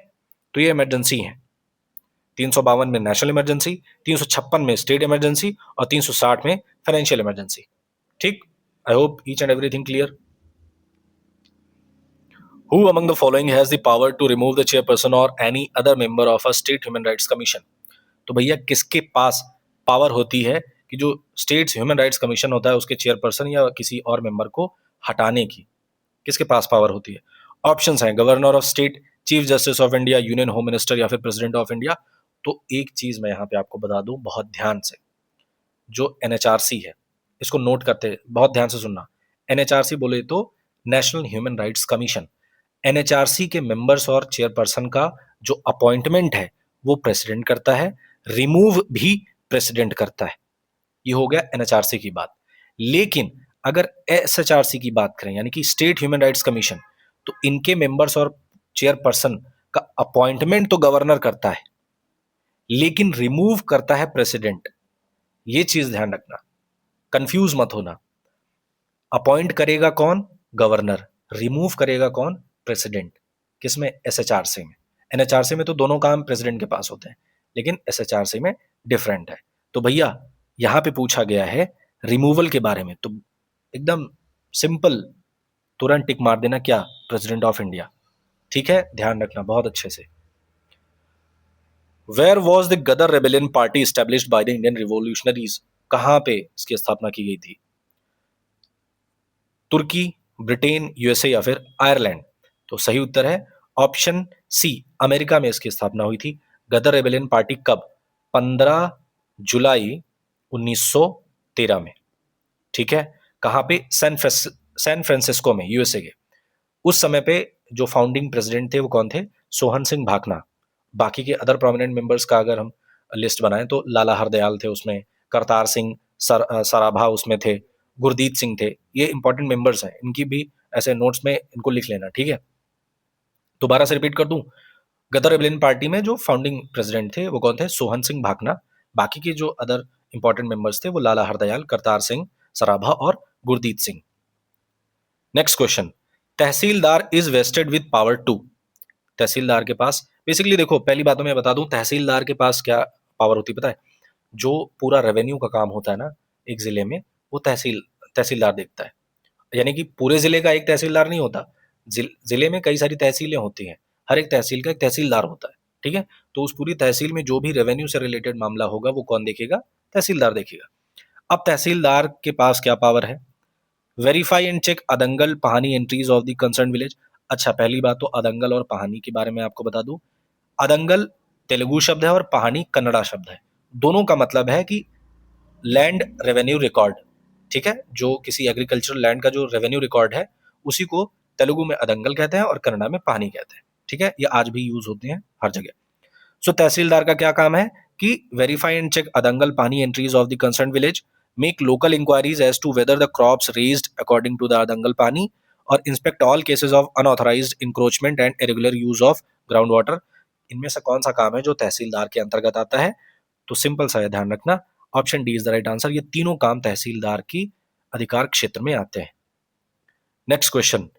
तो ये इमरजेंसी है। 352 में नेशनल इमरजेंसी, 356 में स्टेट इमरजेंसी और 360 में फाइनेंशियल इमरजेंसी। ठीक, आई hope each and everything clear. Who among the following has the power to remove the chairperson or any other member of a state human rights commission? तो भैया किसके पास power होती है कि जो स्टेट्स ह्यूमन राइट्स कमीशन होता है उसके चेयरपर्सन या किसी और मेंबर को हटाने की, किसके पास पावर होती है? ऑप्शंस हैं governor of state, chief justice of India, union home minister या फिर प्रेसिडेंट ऑफ इंडिया। तो एक चीज मैं यहाँ पे आपको बता दूं बहुत ध्यान से, जो एनएचआरसी है इसको नोट करते बहुत ध्यान से सुनना। एनएचआरसी बोले तो national human rights commission. NHRC के मेंबर्स और चेयरपर्सन का जो अपॉइंटमेंट है वो प्रेसिडेंट करता है, रिमूव भी प्रेसिडेंट करता है। ये हो गया एनएचआरसी की बात। लेकिन अगर एसएचआरसी की बात करें यानी कि स्टेट ह्यूमन राइट्स कमीशन, तो इनके मेंबर्स और चेयरपर्सन का अपॉइंटमेंट तो गवर्नर करता है लेकिन रिमूव करता है प्रेसिडेंट। ये चीज ध्यान रखना, कंफ्यूज मत होना। अपॉइंट करेगा कौन? गवर्नर। रिमूव करेगा कौन? प्रेसिडेंट। किसमें? एसएचआरसी में। एनएचआरसी में तो दोनों काम प्रेसिडेंट के पास होते हैं, लेकिन एसएचआरसी में डिफरेंट है। तो भैया यहां पे पूछा गया है रिमूवल के बारे में, तो एकदम सिंपल, तुरंत टिक मार देना, क्या? President of India. ठीक है, ध्यान रखना बहुत अच्छे से। Where was the Ghadar rebellion party established by the Indian revolutionaries? कहां पे इसकी स्थापना की गई थी? तुर्की, ब्रिटेन, यूएसए या फिर आयरलैंड? तो सही उत्तर है ऑप्शन सी, अमेरिका में इसकी स्थापना हुई थी। गदर रेबेलियन पार्टी कब? 15 जुलाई 1913 में। ठीक है, कहां पे? सैन फ्रांसिस्को में, यूएसए के। उस समय पे जो फाउंडिंग प्रेसिडेंट थे वो कौन थे? सोहन सिंह भाकना। बाकी के अदर प्रोमिनेंट मेंबर्स का अगर हम लिस्ट बनाएं तो लाला हरदयाल थे उसमें, करतार सिंह सराभा उसमें थे, गुरदीत सिंह थे। ये इंपॉर्टेंट मेंबर्स हैं, इनकी भी ऐसे नोट्स में इनको लिख लेना। ठीक है, दोबारा से रिपीट कर दूं, गदर रेबेलियन पार्टी में जो फाउंडिंग प्रेसिडेंट थे वो कौन थे? सोहन सिंह भाकना। बाकी के जो अदर इंपॉर्टेंट मेंबर्स थे वो लाला हरदयाल, करतार सिंह सराभा और Gurdit Singh. Next question, tehsildar is vested with power to? Tehsildar के पास बेसिकली, देखो पहली बात तो मैं बता दूं, तहसीलदार के पास क्या पावर होती है पता है? जो पूरा रेवेन्यू का काम होता है ना एक जिले में, वो तहसीलदार देखता है। यानी कि पूरे जिले का एक तहसीलदार नहीं होता, जिले में कई सारी तहसीलें होती हैं, हर एक तहसील का एक तहसीलदार होता है। ठीक है, तो उस पूरी तहसील में जो भी रेवेन्यू से रिलेटेड मामला होगा वो कौन देखेगा? तहसीलदार देखेगा। अब तहसीलदार के पास क्या पावर है? Verify and check adangal pahani entries of the concerned village. अच्छा, पहली बात तो अदंगल और पहानी के बारे में आपको बता दूं, अदंगल तेलुगु शब्द है और पहानी कन्नड़ा शब्द है। दोनों का मतलब है कि लैंड रेवेन्यू रिकॉर्ड। ठीक है, जो किसी एग्रीकल्चरल लैंड का जो रेवेन्यू रिकॉर्ड है उसी को तेलुगु में अदंगल कहते हैं और कन्नड़ा में पहानी कहते हैं। ठीक है, ये आज भी यूज होते हैं हर जगह। सो तहसीलदार का क्या काम है कि वेरीफाई एंड चेक अदंगल पानी entries of the concerned village, make local inquiries as to whether the crops raised according to the Adangal Pani, और inspect all cases of unauthorized encroachment and irregular use of groundwater। इनमें से कौन सा काम है जो तहसीलदार के अंतर्गत आता है? तो सिंपल सा है, ध्यान रखना, option D is the right answer. ये तीनों काम तहसीलदार की अधिकार क्षेत्र में आते हैं। Next question,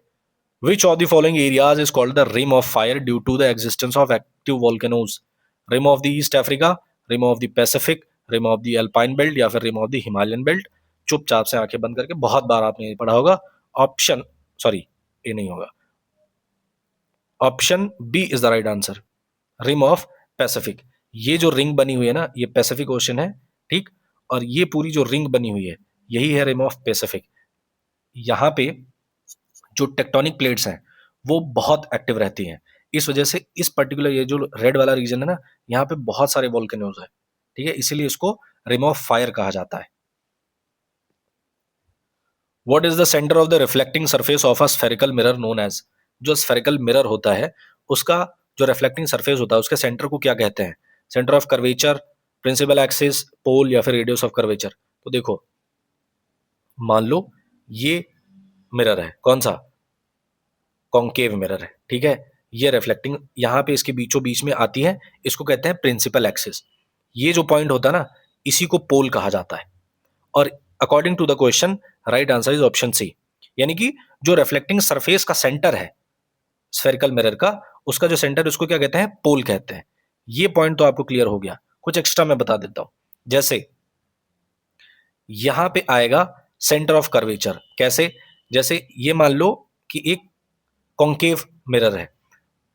which of the following areas is called the rim of fire due to the existence of active volcanoes? rim of the East Africa, rim of the Pacific, rim of the Alpine belt या फिर rim of the Himalayan belt? चुपचाप से आंखें बंद करके, बहुत बार आपने ये पढ़ा होगा। ऑप्शन सॉरी, ये नहीं होगा, option B is the right answer, rim of Pacific. ये जो रिंग बनी हुई है ना, ये पैसिफिक ओशन है। ठीक, और ये पूरी जो रिंग बनी हुई है यही है रिम ऑफ पैसिफिक। यहाँ पे जो टेक्टोनिक प्लेट्स हैं वो बहुत एक्टिव रहती हैं, इस वजह से इस पर्टिकुलर ये जो रेड वाला रीजन है ना, यहाँ पे बहुत सारे वोल्केनोज है। ठीक है, इसीलिए इसको रिम ऑफ फायर कहा जाता है। What is the centre of the reflecting surface of a spherical mirror known as? जो स्फेरिकल मिरर होता है उसका जो रिफ्लेक्टिंग सरफेस होता है उसके सेंटर को क्या कहते हैं? Centre of curvature, principal axis, pole या फिर रेडियस ऑफ कर्वेचर। तो देखो, मान लो ये मिरर है, कौन सा, कॉन्केव मिरर है, ठीक है। ये रिफ्लेक्टिंग यहाँ पे इसके बीचों बीच में आती है, इसको कहते हैं प्रिंसिपल एक्सिस। ये जो पॉइंट होता है ना, इसी को पोल कहा जाता है। और according to the question, right answer is option C, यानी कि जो रिफ्लेक्टिंग सरफेस का सेंटर है स्फेरिकल मिरर का, उसका जो सेंटर उसको क्या कहते हैं, पोल कहते हैं। ये पॉइंट तो आपको क्लियर हो गया। कुछ एक्स्ट्रा मैं बता देता हूं, जैसे यहां पे आएगा सेंटर ऑफ कर्वेचर। कैसे, जैसे ये मान लो कि एक कॉन्केव मिरर है,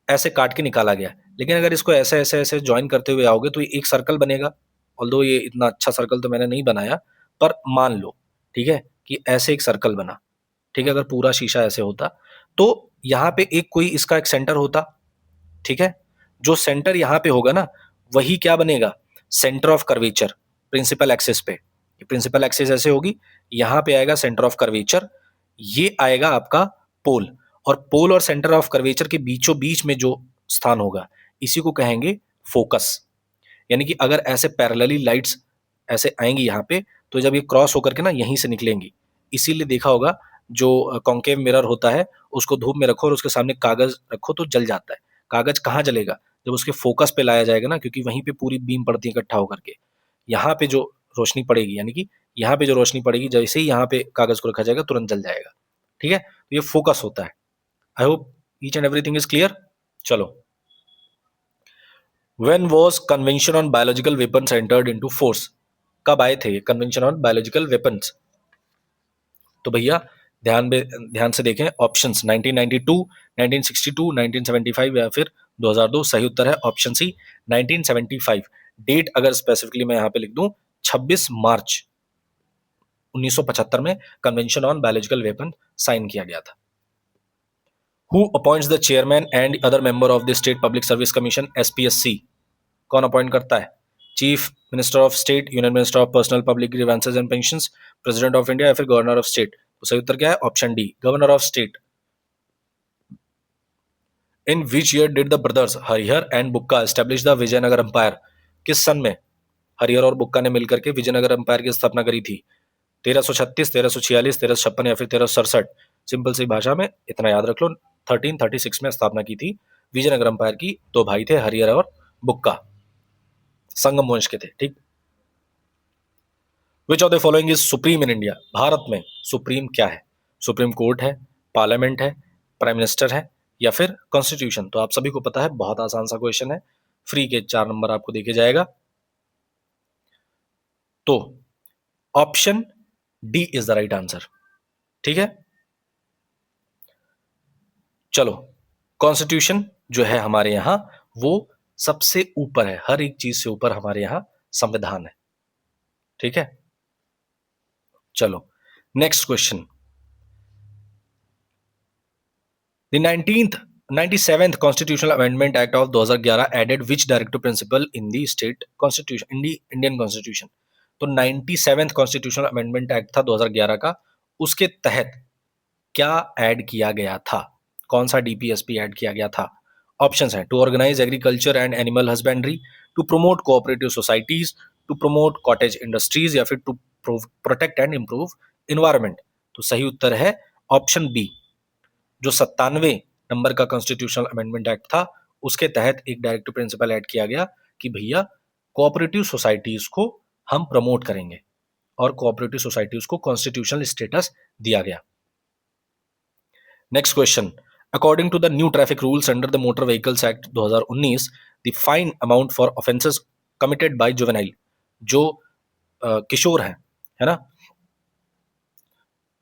ऐसे काट के निकाला गया, लेकिन अगर इसको ऐसे ऐसे ऐसे ज्वाइन करते हुए आओगे तो ये एक सर्कल बनेगा। ऑल्दो ये इतना अच्छा सर्कल तो मैंने नहीं बनाया, पर मान लो, ठीक है, कि ऐसे एक सर्कल बना, ठीक है। अगर पूरा शीशा ऐसे होता तो यहाँ पे एक कोई इसका एक सेंटर होता, ठीक है। जो सेंटर यहाँ पे होगा ना, वही क्या बनेगा, centre of curvature principal axis पे। प्रिंसिपल एक्सिस ऐसे होगी, यहाँ पे आएगा सेंटर ऑफ कर्वेचर, ये आएगा आपका पोल। और पोल और सेंटर ऑफ कर्वेचर के बीचों बीच में जो स्थान होगा, इसी को कहेंगे फोकस। यानी कि अगर ऐसे पैरेलली लाइट्स ऐसे आएंगी यहाँ पे, तो जब ये क्रॉस होकर के ना यहीं से निकलेंगी। इसीलिए देखा होगा, जो कॉन्केव मिरर होता है उसको धूप में रखो और उसके सामने कागज रखो तो जल जाता है। कागज कहाँ जलेगा, जब उसके फोकस पे लाया जाएगा ना, क्योंकि वहीं पे पूरी बीम पड़ती है इकट्ठा होकर के। यहाँ पे जो रोशनी पड़ेगी, यानी कि यहाँ पे जो रोशनी पड़ेगी, जैसे ही यहाँ पे कागज को रखा जाएगा तुरंत जल जाएगा, ठीक है। तो ये फोकस होता है। I hope each and everything is clear. चलो, when was convention on biological weapons entered into force? कब आए थे ये कन्वेंशन ऑन बायोलॉजिकल वेपन्स? तो भैया ध्यान से देखें ऑप्शंस, 1992, 1962, 1975 या फिर 2002। सही उत्तर है ऑप्शन सी, 1975। डेट अगर स्पेसिफिकली मैं यहाँ पे लिख दूं, 26 मार्च 1975 में convention on biological weapon sign किया गया था। Who appoints the chairman and other member of the state public service commission, SPSC? कौन अपॉइंट करता है? Chief minister of state, union minister of personal public grievances and pensions, president of India या फिर governor of state? तो सही उत्तर क्या है? Option D, governor of state. In which year did the brothers Harihara and Bukka establish the Vijayanagara empire? किस सन में हरिहर और बुक्का ने मिलकर के विजयनगर एम्पायर की स्थापना करी थी? 1336, 1346, 1356 या फिर 1367? सिंपल सी भाषा में इतना याद रख लो, 1336 में स्थापना की थी विजयनगर एम्पायर की। दो भाई थे, हरिहर और बुक्का, संगम वंश के थे, ठीक। विच of the following is supreme in India? Bharat में सुप्रीम क्या है? सुप्रीम कोर्ट है, पार्लियामेंट है, प्राइम मिनिस्टर है या फिर कॉन्स्टिट्यूशन? तो आप सभी को पता है, बहुत आसान सा क्वेश्चन है, फ्री के 4 नंबर आपको देके जाएगा। तो option D is the right answer, ठीक है। चलो, कॉन्स्टिट्यूशन जो है हमारे यहां, वो सबसे ऊपर है, हर एक चीज से ऊपर हमारे यहां संविधान है, ठीक है। चलो, next question. The 97th Constitutional Amendment Act of 2011 added which directive principle in the state constitution, Indian Constitution? तो 97th Constitutional Amendment Act था 2011 का, उसके तहत क्या ऐड किया गया था? कौन सा डीपीएसपी ऐड किया गया था? ऑप्शंस हैं, to organise agriculture and animal husbandry, to promote cooperative societies, to promote cottage industries या फिर to protect and improve environment? तो सही उत्तर है ऑप्शन बी। जो 97 नंबर का कॉन्स्टिट्यूशनल अमेंडमेंट एक्ट था, उसके तहत एक डायरेक्टिव प्रिंसिपल ऐड किया गया कि भैया कोऑपरेटिव सोसाइटीज को हम प्रमोट करेंगे, और कोऑपरेटिव सोसाइटीज को कॉन्स्टिट्यूशनल स्टेटस दिया गया। Next question, according to the new traffic rules under the motor vehicles act 2019, the fine amount for offences committed by juvenile, जो किशोर हैं, है ना,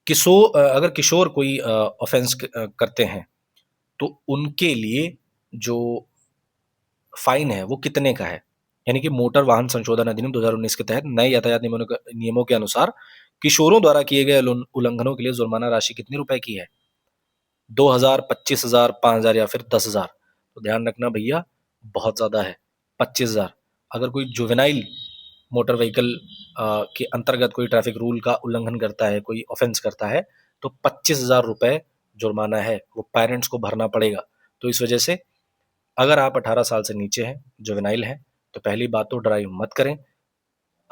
अगर किशोर कोई ऑफेंस करते हैं तो उनके लिए जो फाइन है वो कितने का है? यानी कि मोटर वाहन संशोधन अधिनियम 2019 के तहत नए यातायात नियमों के अनुसार किशोरों द्वारा किए गए उल्लंघनों के लिए जुर्माना राशि कितने रुपए की है? 2,000, 25,000, 5,000 या फिर 10,000? तो ध्यान रखना भैया, बहुत ज्यादा है, 25,000। अगर कोई जुवेनाइल मोटर व्हीकल के अंतर्गत कोई ट्रैफिक रूल का उल्लंघन करता है, कोई ऑफेंस करता है, तो 25,000 रुपए जुर्माना है, वो पेरेंट्स को भरना पड़ेगा। तो इस वजह से अगर आप 18 साल से नीचे हैं, जुवेनाइल हैं, तो पहली बात तो ड्राइव मत करें।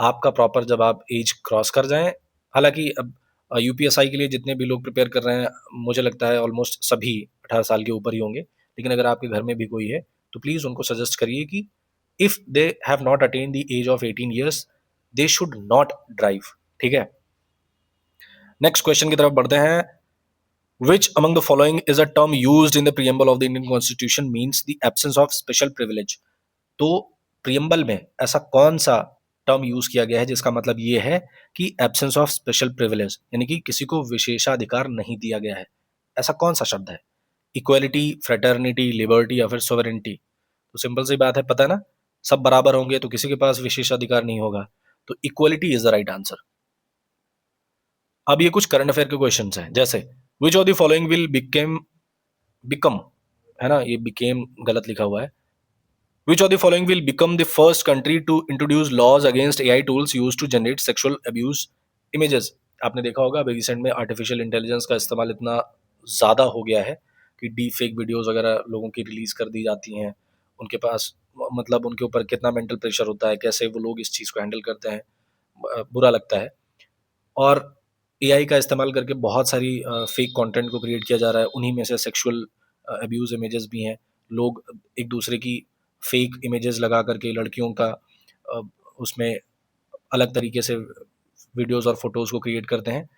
आपका प्रॉपर जब आप एज क्रॉस कर जाएं, हालांकि अब यूपीएसआई के लिए जितने भी लोग प्रिपेयर कर रहे हैं मुझे लगता है ऑलमोस्ट सभी 18 साल के ऊपर ही होंगे, लेकिन अगर आपके घर में भी कोई है तो प्लीज़ उनको सजेस्ट करिए कि if they have not attain the age of 18 years they should not drive. ठीक है, नेक्स्ट क्वेश्चन की तरफ बढ़ते हैं। Which among the following is a term used in the preamble of the Indian Constitution means the absence of special privilege? तो preamble में ऐसा कौन सा टर्म यूज किया गया है जिसका मतलब ये है कि एब्सेंस ऑफ स्पेशल प्रिविलेज, यानी कि किसी को विशेषाधिकार नहीं दिया गया है, ऐसा कौन सा शब्द है? इक्वलिटी, फ्रेटर्निटी, लिबर्टी या फिर सोवरेनिटी? तो सिंपल सी बात है, पता है ना, सब बराबर होंगे तो किसी के पास विशेषाधिकार नहीं होगा, तो equality is the right answer. अब ये कुछ करंट अफेयर के क्वेश्चंस हैं, जैसे विच of the following will become, है ना, ये बिकेम गलत लिखा हुआ है। Which of the following will become the first country to introduce laws against AI tools used to generate sexual abuse images? आपने देखा होगा अभी रिसेंट में आर्टिफिशियल इंटेलिजेंस का इस्तेमाल इतना ज़्यादा हो गया है कि डीप फेक वीडियोज़ वगैरह लोगों की रिलीज़ कर दी जाती हैं। उनके पास मतलब उनके ऊपर कितना मेंटल प्रेशर होता है, कैसे वो लोग इस चीज़ को हैंडल करते हैं, बुरा लगता है। और एआई का इस्तेमाल करके बहुत सारी फेक कंटेंट को क्रिएट किया जा रहा है, उन्हीं में से सेक्सुअल अब्यूज़ इमेजेस भी हैं। लोग एक दूसरे की फेक इमेजेस लगा करके लड़कियों का उसमें अलग तरीके से वीडियोस और फोटोज़ को क्रिएट करते हैं।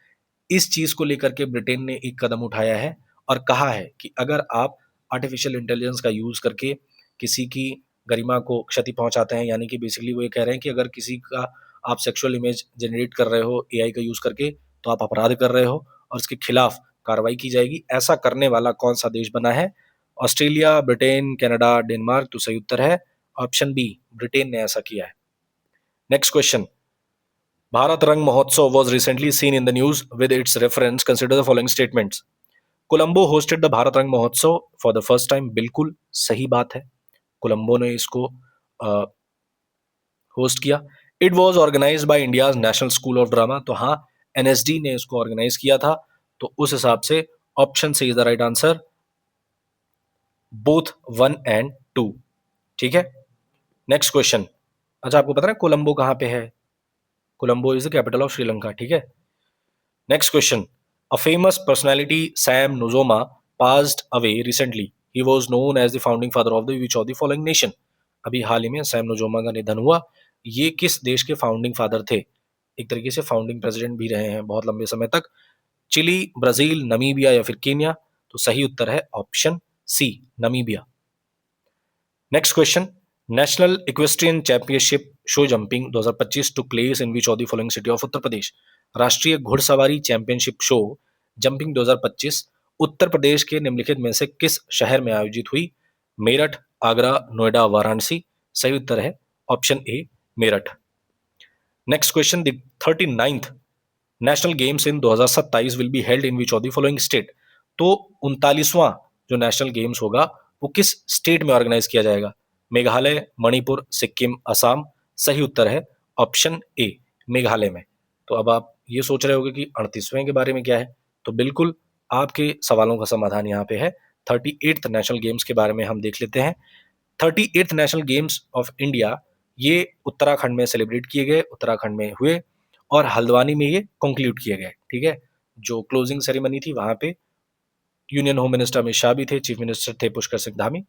इस चीज़ को लेकर के ब्रिटेन ने एक कदम उठाया है और कहा है कि अगर आप आर्टिफिशियल इंटेलिजेंस का यूज़ करके किसी की गरिमा को क्षति पहुंचाते हैं, यानी कि बेसिकली वो ये कह रहे हैं कि अगर किसी का आप सेक्सुअल इमेज जनरेट कर रहे हो एआई का यूज़ करके तो आप अपराध कर रहे हो और इसके खिलाफ कार्रवाई की जाएगी। ऐसा करने वाला कौन सा देश बना है? Australia, Britain, Canada, Denmark? तो सही उत्तर है ऑप्शन बी, ब्रिटेन ने ऐसा किया है। नेक्स्ट क्वेश्चन, भारत रंग महोत्सव was recently seen in the news with its reference. Consider the following statements. Colombo hosted the Bharat रंग महोत्सव for the first time. बिल्कुल सही बात है, कोलंबो ने इसको होस्ट किया। It was organise by India's national school of drama, तो हाँ, एनएसडी ने इसको ऑर्गेनाइज किया था, तो उस हिसाब से option C is the right answer, both 1 and 2। ठीक है, नेक्स्ट क्वेश्चन। अच्छा, आपको पता है कोलंबो कहाँ पे है? Colombo is the capital of Sri Lanka. ठीक है, next question, a famous personality Sam Nujoma passed away recently. He was known as the founding father of the which of the following nation? अभी हाल ही में सैम नुजोमा का निधन हुआ, ये किस देश के फाउंडिंग फादर थे? एक तरीके से फाउंडिंग प्रेसिडेंट भी रहे हैं बहुत लंबे समय तक। चिली, ब्राजील, नमीबिया या फिर केन्या? तो सही उत्तर है option C, Namibia. Next question, national equestrian championship show jumping 2025 took place in which of the following city of Uttar Pradesh? राष्ट्रीय घुड़सवारी championship show jumping 2025 Uttar Pradesh के निम्नलिखित में से किस शहर में आयोजित हुई? मेरठ, आगरा, नोएडा, वाराणसी? सही उत्तर है option A, Meerut. Next question, the 39th national games in 2027 will be held in which of the following state? तो 39वां जो नेशनल गेम्स होगा वो किस स्टेट में ऑर्गेनाइज किया जाएगा? मेघालय, मणिपुर, सिक्किम, असम? सही उत्तर है ऑप्शन ए, मेघालय में। तो अब आप ये सोच रहे होंगे कि 38वें के बारे में क्या है, तो बिल्कुल आपके सवालों का समाधान यहाँ पे है। 38th नेशनल गेम्स के बारे में हम देख लेते हैं। 38th national games of India ये उत्तराखंड में सेलिब्रेट किए गए, उत्तराखंड में हुए और हल्द्वानी में ये कंक्लूड किए गए। ठीक है, जो क्लोजिंग सेरेमनी थी वहां पे union home minister Amit Shah भी थे, चीफ मिनिस्टर थे पुष्कर सिंह धामी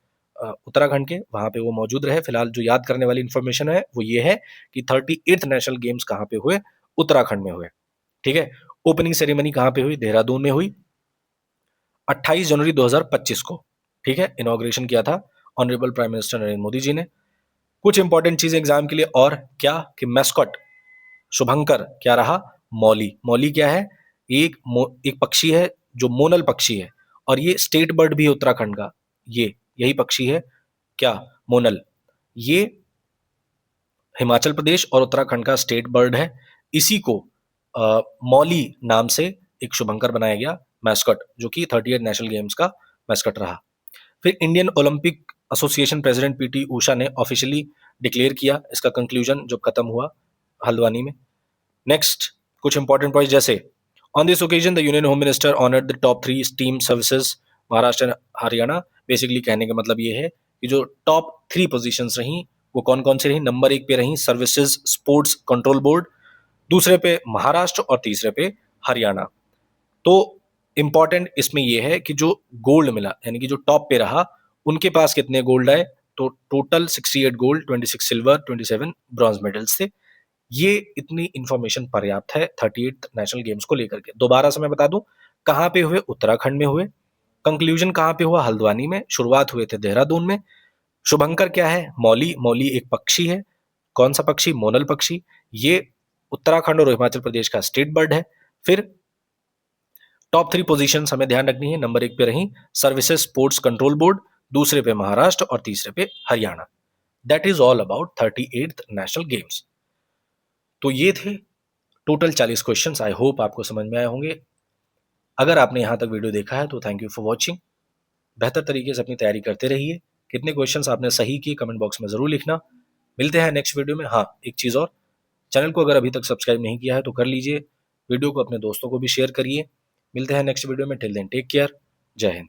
उत्तराखंड के, वहां पे वो मौजूद रहे। फिलहाल जो याद करने वाली इंफॉर्मेशन है वो ये है कि 38th नेशनल गेम्स कहाँ पे हुए? उत्तराखंड में हुए। ठीक है, ओपनिंग सेरेमनी कहाँ पे हुई? देहरादून में हुई 28 जनवरी 2025 को। ठीक है, इनॉग्रेशन किया था honourable prime minister Narendra Modi ji ने। कुछ इंपॉर्टेंट चीजें एग्जाम के लिए और क्या कि मैस्कॉट शुभंकर क्या रहा? मौली। मौली क्या है? एक पक्षी है जो मोनल पक्षी है और ये स्टेट बर्ड भी है उत्तराखंड का, ये यही पक्षी है क्या? मोनल। ये हिमाचल प्रदेश और उत्तराखंड का स्टेट बर्ड है, इसी को मौली नाम से एक शुभंकर बनाया गया मैस्कट, जो कि 38 नेशनल गेम्स का मैस्कट रहा। फिर Indian Olympic Association president PT Usha ने ऑफिशियली डिक्लेयर किया इसका कंक्लूजन जब खत्म हुआ हल्द्वानी में। नेक्स्ट कुछ इंपॉर्टेंट पॉइंट, जैसे on this occasion the union home minister honoured the top 3 team services Maharashtra and Haryana. Basically कहने का मतलब ये है कि जो टॉप 3 पोजीशंस रहीं वो कौन कौन सी रही? नंबर 1 पे रही सर्विसेज स्पोर्ट्स कंट्रोल बोर्ड, दूसरे पे महाराष्ट्र और तीसरे पे हरियाणा। तो इंपॉर्टेंट इसमें यह है कि जो गोल्ड मिला यानी कि जो टॉप पे रहा उनके पास कितने गोल्ड आए? तो total 68 gold, 26 silver, 27 bronze medals थे। ये इतनी इंफॉर्मेशन पर्याप्त है 38 नेशनल गेम्स को लेकर के। दोबारा से मैं बता दूं, कहाँ पे हुए? उत्तराखंड में हुए। कंक्लूजन कहाँ पे हुआ? हल्द्वानी में। शुरुआत हुए थे देहरादून में। शुभंकर क्या है? मौली। मौली एक पक्षी है। कौन सा पक्षी? मोनल पक्षी। ये उत्तराखंड और हिमाचल प्रदेश का स्टेट बर्ड है। फिर टॉप 3 पोजीशंस हमें ध्यान रखनी है। नंबर 1 पे रही सर्विसेज स्पोर्ट्स कंट्रोल बोर्ड, दूसरे पे महाराष्ट्र और तीसरे पे Haryana. That is all about 38th national games. तो ये थे टोटल 40 क्वेश्चंस। आई होप आपको समझ में आए होंगे। अगर आपने यहां तक वीडियो देखा है तो थैंक यू फॉर वॉचिंग। बेहतर तरीके से अपनी तैयारी करते रहिए। कितने क्वेश्चंस आपने सही किए कमेंट बॉक्स में जरूर लिखना। मिलते हैं नेक्स्ट वीडियो में। हाँ, एक चीज और, चैनल को अगर अभी तक सब्सक्राइब नहीं किया है तो कर लीजिए। वीडियो को अपने दोस्तों को भी शेयर करिए। मिलते हैं नेक्स्ट वीडियो में। Till then take care. जय हिंद।